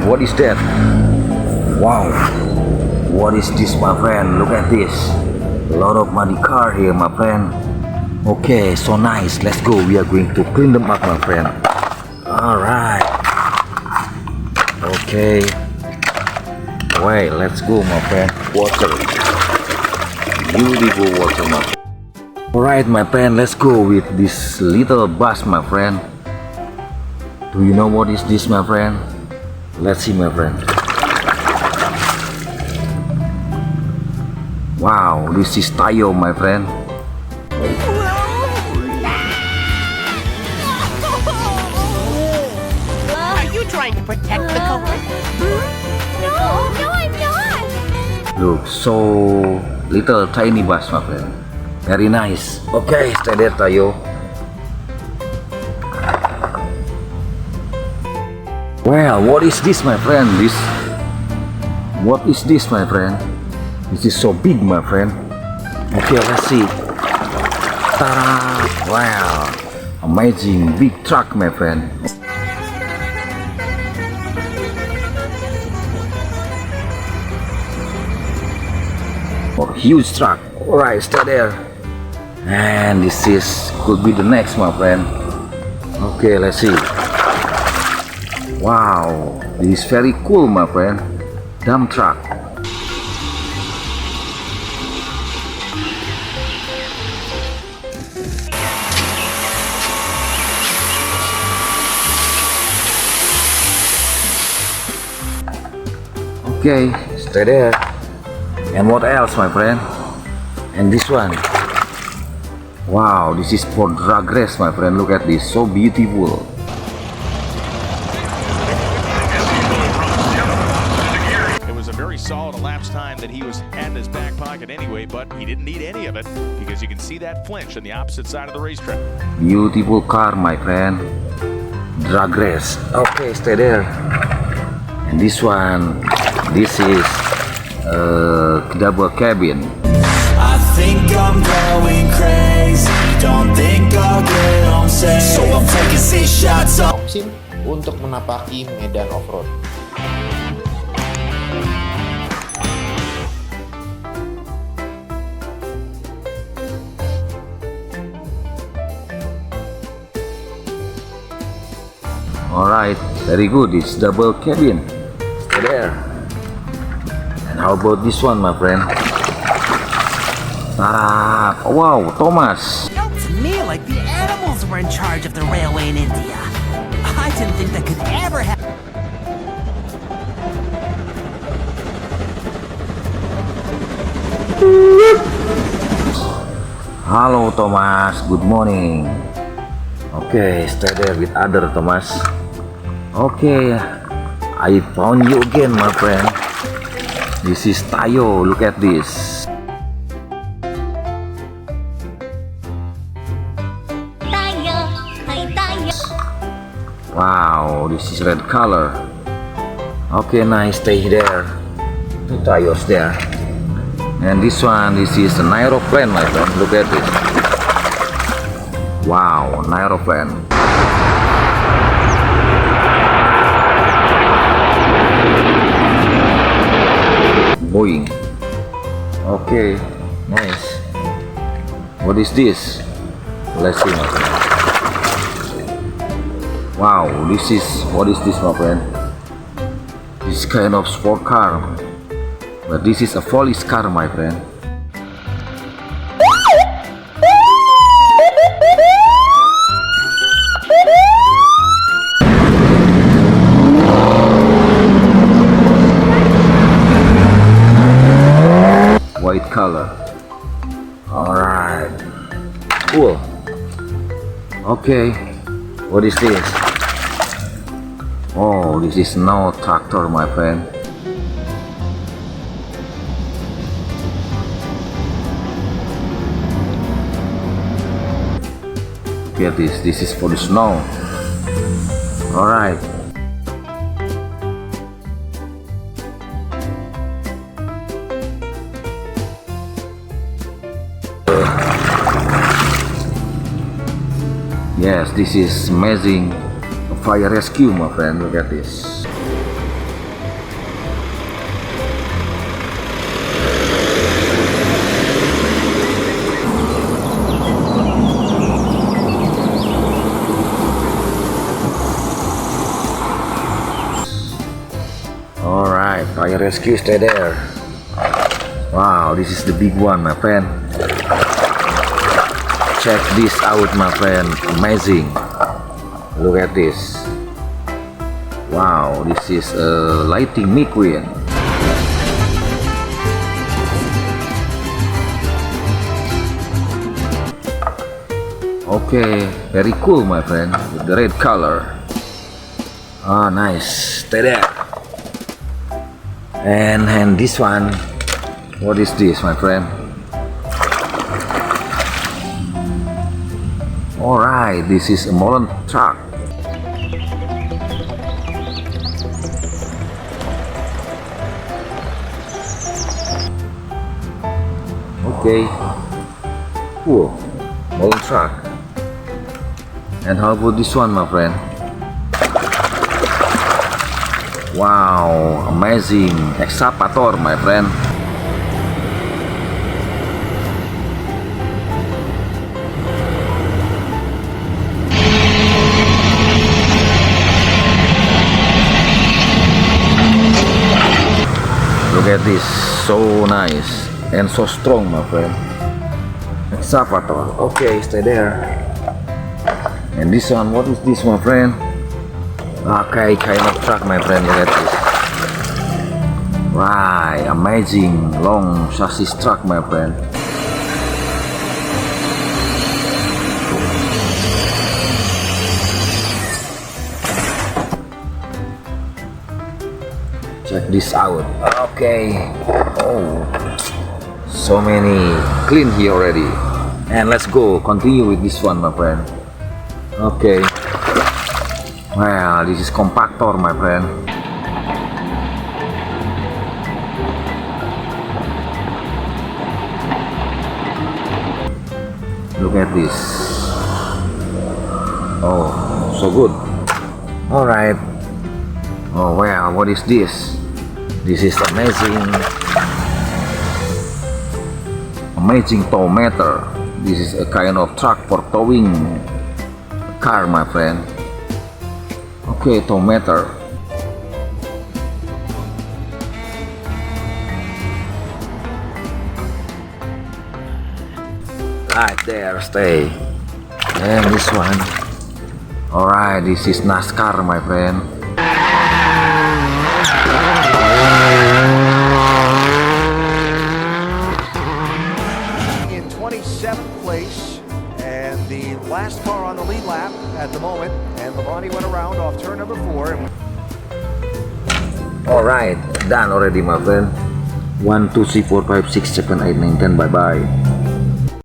what is that? Wow, what is this, my friend? Look at this. A lot of muddy car here, my friend. Okay, so nice. Let's go. We are going to clean them up, my friend. All right. Okay. Wait, let's go, my friend. Water. Beautiful water, my friend. Alright, my friend, let's go with this little bus, my friend. Do you know what is this, my friend? Let's see, my friend. Wow, this is Tayo, my friend. Are you trying to protect the culprit? No, I'm not. Look, so little tiny bus, my friend. Very nice. Okay, stay there, Tayo. Well, what is this, my friend? What is this, my friend? This is so big, my friend. Okay, let's see. Ta-da! Wow, amazing big truck, my friend. Oh, huge truck. Alright, stay there. And this could be the next, my friend. Okay, let's see. Wow, this is very cool, my friend. Dump truck. Okay, stay there. And what else, my friend? And this one. Wow, this is for drag race, my friend. Look at this, so beautiful. It was a very solid elapsed time that he was had in his back pocket anyway, but he didn't need any of it because you can see that flinch on the opposite side of the racetrack. Beautiful car, my friend. Drag race. Okay, stay there. And this one, this is double cabin. I think I'm going crazy. Don't think I'll get home safe. So I'm taking 6 shots up. SIM untuk menapaki medan off-road. Alright, very good. It's double cabin. Stay there. And how about this one, my friend? Ta-da! Wow, Thomas. Felt to me like the animals were in charge of the railway in India. I didn't think that could ever happen. Hello, Thomas. Good morning. Okay, stay there with other Thomas. Okay, I found you again, my friend. This is Tayo. Look at this. Wow, this is red color. Okay, nice. Stay there. Two Tayos there. And this one, this is an aeroplane, my friend. Look at this. Wow, an aeroplane. Boeing. Okay, nice. What is this? Let's see, my friend. Wow, what is this, my friend? This kind of sport car. But this is a police car, my friend. White color. Alright. Cool. Okay. What is this? Oh, this is no tractor, my friend. Look at this. This is for the snow. Alright. Yes, this is amazing fire rescue, my friend. Look at this. Alright, fire rescue, stay there. Wow, this is the big one, my friend. Check this out, my friend. Amazing. Look at this. Wow, this is a lighting McQueen. Okay, very cool, my friend, with the red color. Ah, nice. Stay there. And this one, what is this, my friend? Alright, this is a Mullen truck. Okay, cool, Mullen truck. And how about this one, my friend? Wow, amazing excavator, my friend. Look at this, so nice and so strong, my friend. Excavator. Okay, stay there. And this one, what is this, my friend? Okay, kind of truck, my friend. Look at this. Right, amazing long chassis truck, my friend. Check this out. Okay. Oh, so many clean here already. And let's go continue with this one, my friend. Okay. Well, this is compactor, my friend. Look at this. Oh, so good. All right. Oh wow, what is this? This is amazing tow meter. This is a kind of truck for towing a car, my friend. Okay, tow meter. Right there, stay. And this one. Alright, this is NASCAR, my friend. In 27th place, and the last car on the lead lap at the moment, and Labonte went around off turn number 4. Alright, done already, my friend. 1, 2, 3, 4, 5, 6, 7, 8, 9, 10. Bye bye.